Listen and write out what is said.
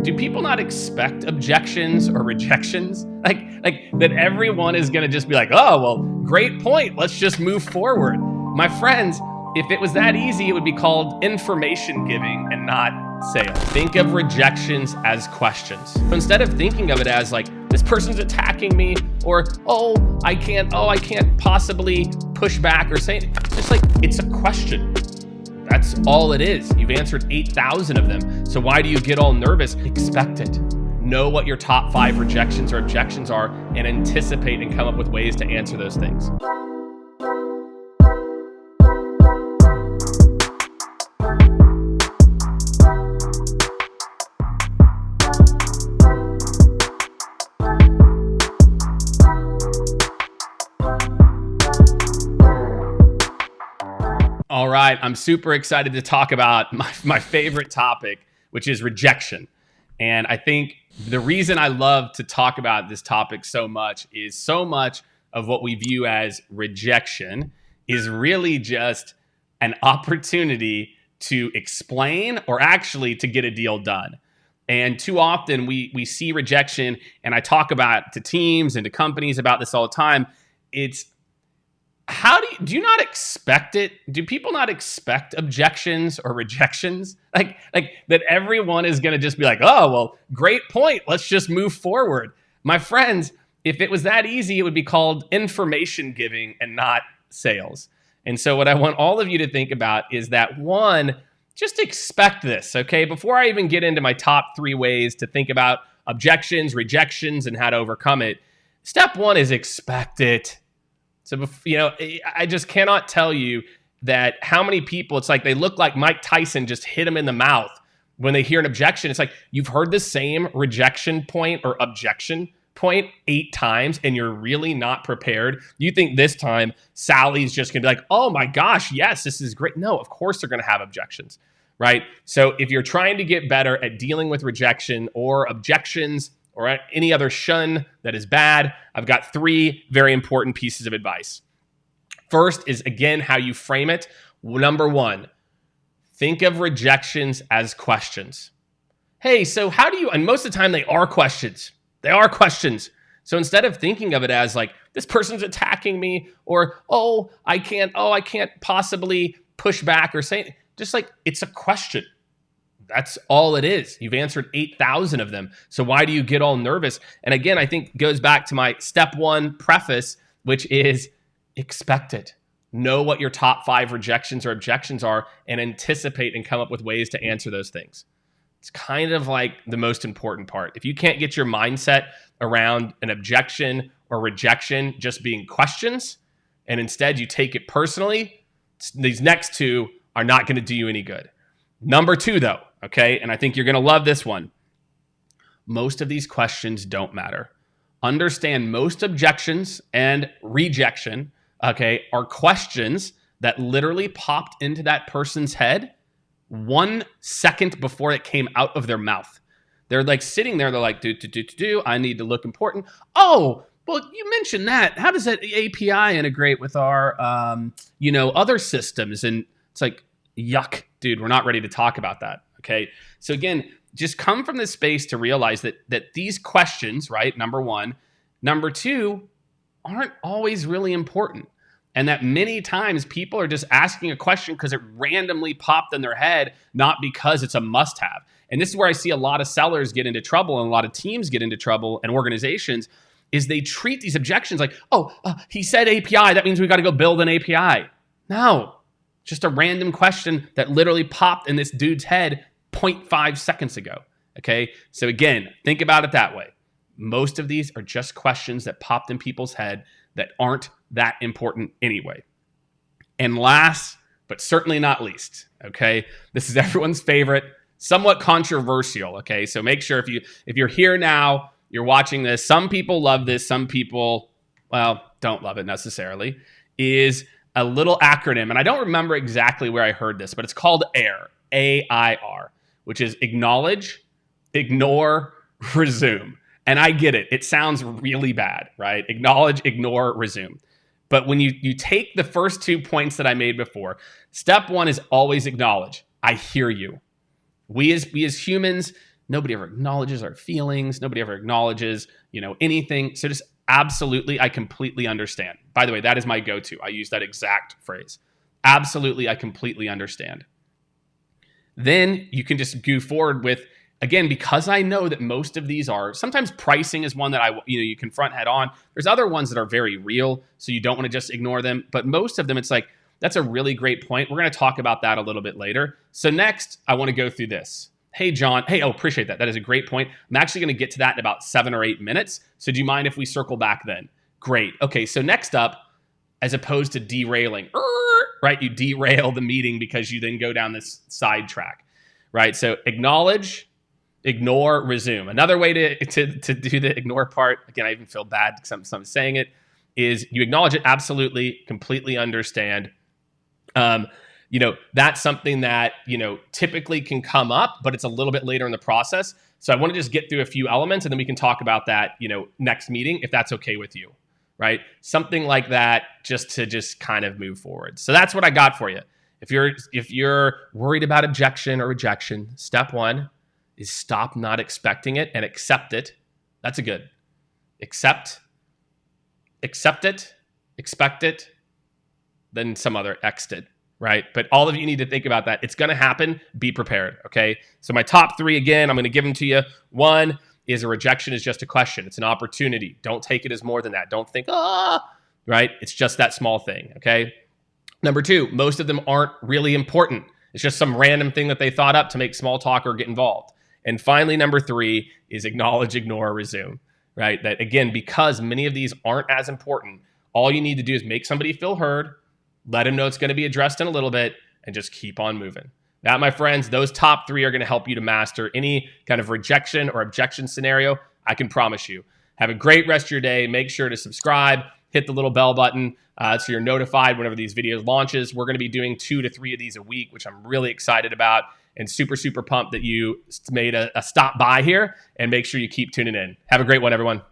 do people not expect objections or rejections? Like that everyone is gonna just be like, oh, well, great point, let's just move forward. My friends, if it was that easy, it would be called information giving and not sales. Think of rejections as questions. So instead of thinking of it as like, this person's attacking me, or I can't possibly push back or say, just like, it's a question. That's all it is. You've answered 8,000 of them. So why do you get all nervous? Expect it. Know what your top 5 rejections or objections are and anticipate and come up with ways to answer those things. All right, I'm super excited to talk about my favorite topic, which is rejection. And I think the reason I love to talk about this topic so much is so much of what we view as rejection is really just an opportunity to explain or actually to get a deal done. And too often we see rejection, and I talk about to teams and to companies about this all the time. It's how do you not expect it? Do people not expect objections or rejections? Like that everyone is going to just be like, oh, well, great point, let's just move forward. My friends, if it was that easy, it would be called information giving and not sales. And so what I want all of you to think about is that, one, just expect this, okay? Before I even get into my top 3 ways to think about objections, rejections, and how to overcome it, step 1 is expect it. So, I just cannot tell you that how many people, it's like they look like Mike Tyson just hit him in the mouth when they hear an objection. It's like you've heard the same rejection point or objection point 8 times and you're really not prepared. You think this time Sally's just going to be like, oh my gosh, yes, this is great. No, of course they're going to have objections, right? So if you're trying to get better at dealing with rejection or objections, or any other shun that is bad, I've got 3 very important pieces of advice. First is, again, how you frame it. Number 1, think of rejections as questions. Hey, so how do you, and most of the time they are questions. They are questions. So instead of thinking of it as like, this person's attacking me, or, I can't possibly push back or say, just like, it's a question. That's all it is. You've answered 8,000 of them. So why do you get all nervous? And again, I think goes back to my step 1 preface, which is expect it. Know what your top 5 rejections or objections are and anticipate and come up with ways to answer those things. It's kind of like the most important part. If you can't get your mindset around an objection or rejection just being questions, and instead you take it personally, these next 2 are not going to do you any good. Number 2, though, okay, and I think you're going to love this one. Most of these questions don't matter. Understand most objections and rejection, okay, are questions that literally popped into that person's head 1 second before it came out of their mouth. They're like sitting there, they're like, I need to look important. Oh, well, you mentioned that. How does that API integrate with our, other systems? And it's like, yuck, dude, we're not ready to talk about that, okay? So again, just come from this space to realize that these questions, right, number 1, number 2, aren't always really important. And that many times people are just asking a question because it randomly popped in their head, not because it's a must-have. And this is where I see a lot of sellers get into trouble and a lot of teams get into trouble and organizations, is they treat these objections like, he said API, that means we got to go build an API. No. Just a random question that literally popped in this dude's head 0.5 seconds ago, okay? So again, think about it that way. Most of these are just questions that popped in people's head that aren't that important anyway. And last, but certainly not least, okay? This is everyone's favorite, somewhat controversial, okay? So make sure if you're here now, you're watching this, some people love this, some people, don't love it necessarily, is a little acronym, and I don't remember exactly where I heard this, but it's called AIR, A-I-R, which is acknowledge, ignore, resume. And I get it. It sounds really bad, right? Acknowledge, ignore, resume. But when you take the first 2 points that I made before, step 1 is always acknowledge. I hear you. We as humans, Nobody ever acknowledges our feelings. Nobody ever acknowledges, anything. So just absolutely, I completely understand. By the way, that is my go-to. I use that exact phrase. Absolutely, I completely understand. Then you can just go forward with, again, because I know that most of these are, sometimes pricing is one that you confront head on. There's other ones that are very real, so you don't want to just ignore them. But most of them, it's like, that's a really great point. We're going to talk about that a little bit later. So next, I want to go through this. Hey, John. Hey, appreciate that. That is a great point. I'm actually going to get to that in about 7 or 8 minutes. So do you mind if we circle back then? Great. Okay, so next up, as opposed to derailing, right? You derail the meeting because you then go down this side track, right? So acknowledge, ignore, resume. Another way to do the ignore part, again, I even feel bad because I'm saying it, is you acknowledge it, absolutely, completely understand. That's something that, typically can come up, but it's a little bit later in the process. So I want to just get through a few elements and then we can talk about that, next meeting, if that's okay with you, right? Something like that, just to kind of move forward. So that's what I got for you. If you're worried about objection or rejection, step 1 is stop not expecting it and accept it. That's a good. Accept it, expect it, then some other exit, right? But all of you need to think about that. It's going to happen. Be prepared, okay? So my top 3, again, I'm going to give them to you. 1 is a rejection is just a question. It's an opportunity. Don't take it as more than that. Don't think, right? It's just that small thing, okay? Number 2, most of them aren't really important. It's just some random thing that they thought up to make small talk or get involved. And finally, number 3 is acknowledge, ignore, resume, right? That, again, because many of these aren't as important, all you need to do is make somebody feel heard, let them know it's going to be addressed in a little bit, and just keep on moving. That, my friends, those top 3 are going to help you to master any kind of rejection or objection scenario. I can promise you. Have a great rest of your day. Make sure to subscribe, hit the little bell button so you're notified whenever these videos launches. We're going to be doing 2 to 3 of these a week, which I'm really excited about and super, super pumped that you made a stop by here, and make sure you keep tuning in. Have a great one, everyone.